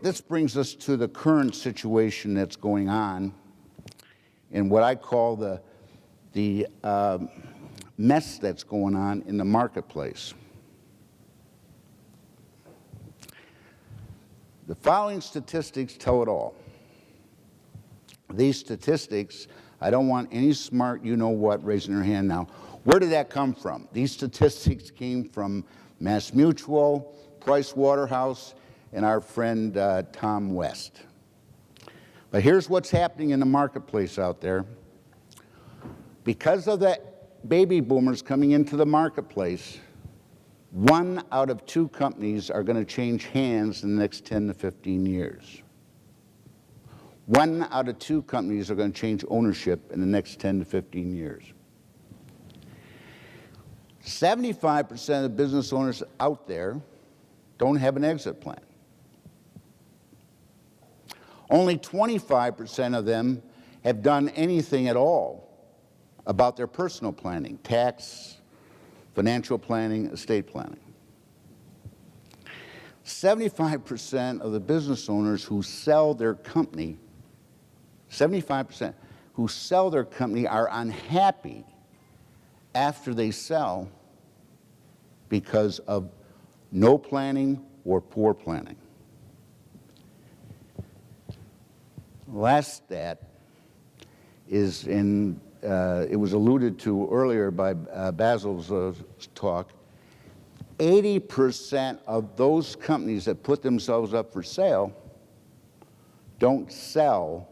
this brings us to the current situation that's going on and what I call the mess that's going on in the marketplace. The following statistics tell it all. These statistics, I don't want any smart you-know-what raising their hand now. Where did that come from? These statistics came from Mass Mutual, Price Waterhouse, and our friend Tom West. But here's what's happening in the marketplace out there. Because of the baby boomers coming into the marketplace, 1 out of 2 companies are going to change hands in the next 10 to 15 years. 1 out of 2 companies are going to change ownership in the next 10 to 15 years. 75% of the business owners out there don't have an exit plan. Only 25% of them have done anything at all about their personal planning, tax, financial planning, estate planning. 75% of the business owners who sell their company, 75% who sell their company are unhappy after they sell because of no planning or poor planning. Last stat is in, it was alluded to earlier by Basil's talk. 80% of those companies that put themselves up for sale don't sell,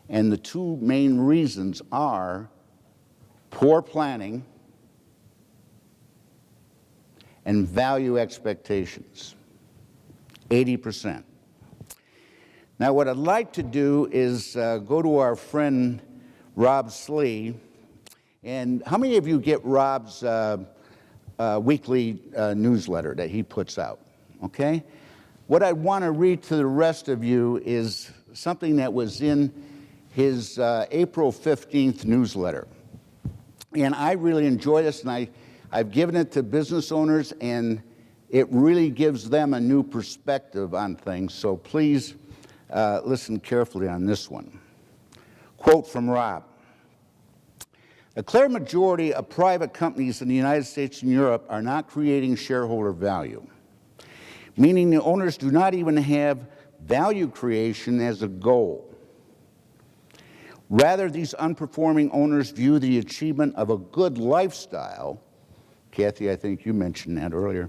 and the 2 main reasons are poor planning and value expectations. 80%. Now, what I'd like to do is go to our friend Rob Slee. And how many of you get Rob's weekly newsletter that he puts out? Okay? What I want to read to the rest of you is something that was in his April 15th newsletter. And I really enjoy this, and I've given it to business owners, and it really gives them a new perspective on things. So please listen carefully on this one. Quote from Rob. A clear majority of private companies in the United States and Europe are not creating shareholder value, meaning the owners do not even have value creation as a goal. Rather, these unperforming owners view the achievement of a good lifestyle, Kathy, I think you mentioned that earlier,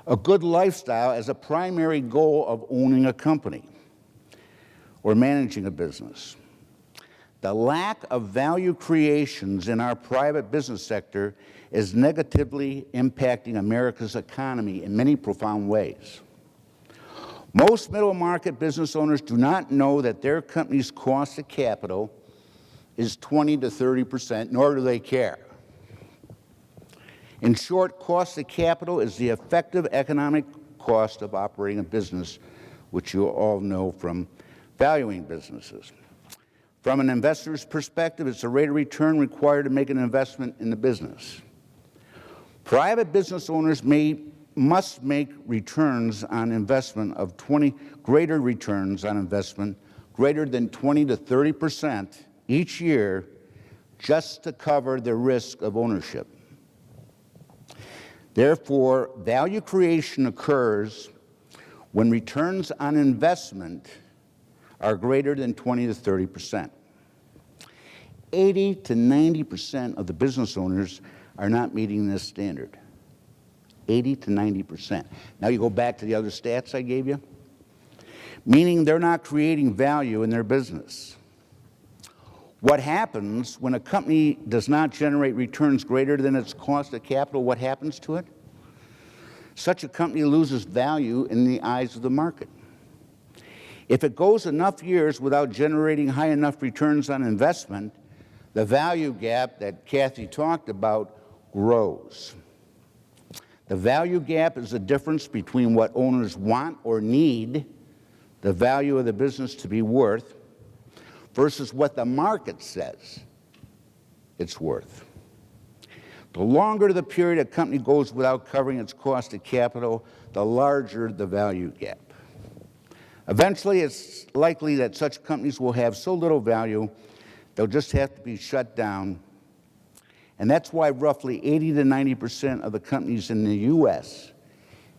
a good lifestyle as a primary goal of owning a company or managing a business. The lack of value creations in our private business sector is negatively impacting America's economy in many profound ways. Most middle market business owners do not know that their company's cost of capital is 20 to 30%, nor do they care. In short, cost of capital is the effective economic cost of operating a business, which you all know from valuing businesses. From an investor's perspective, it's the rate of return required to make an investment in the business. Private business owners must make returns on investment of greater returns on investment greater than 20 to 30% each year just to cover the risk of ownership. Therefore, value creation occurs when returns on investment are greater than 20 to 30%. 80 to 90% of the business owners are not meeting this standard. 80 to 90%. Now you go back to the other stats I gave you, meaning they're not creating value in their business. What happens when a company does not generate returns greater than its cost of capital? What happens to it? Such a company loses value in the eyes of the market. If it goes enough years without generating high enough returns on investment, the value gap that Kathy talked about grows. The value gap is the difference between what owners want or need the value of the business to be worth versus what the market says it's worth. The longer the period a company goes without covering its cost of capital, the larger the value gap. Eventually, it's likely that such companies will have so little value, they'll just have to be shut down. And that's why roughly 80 to 90% of the companies in the U.S.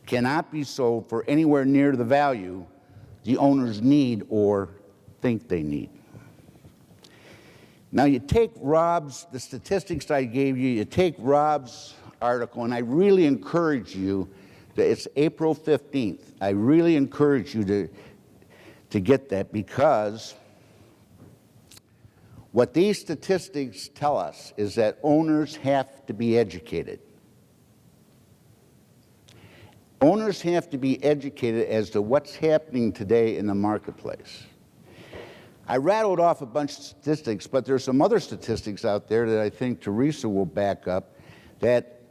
cannot be sold for anywhere near the value the owners need or think they need. Now, you take the statistics I gave you, you take Rob's article, and I really encourage you, it's April 15th, I really encourage you to get that, because what these statistics tell us is that owners have to be educated. Owners have to be educated as to what's happening today in the marketplace. I rattled off a bunch of statistics, but there's some other statistics out there that I think Teresa will back up, that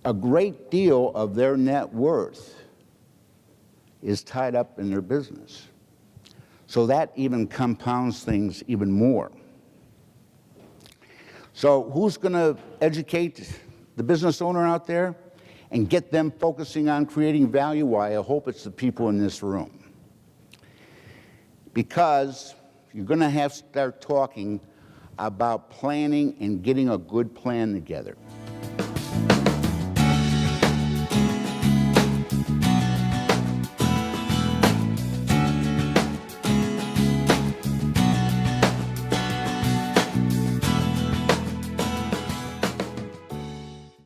a great deal of their net worth is tied up in their business. So that even compounds things even more. So who's going to educate the business owner out there and get them focusing on creating value? Why, I hope it's the people in this room. Because you're going to have to start talking about planning and getting a good plan together.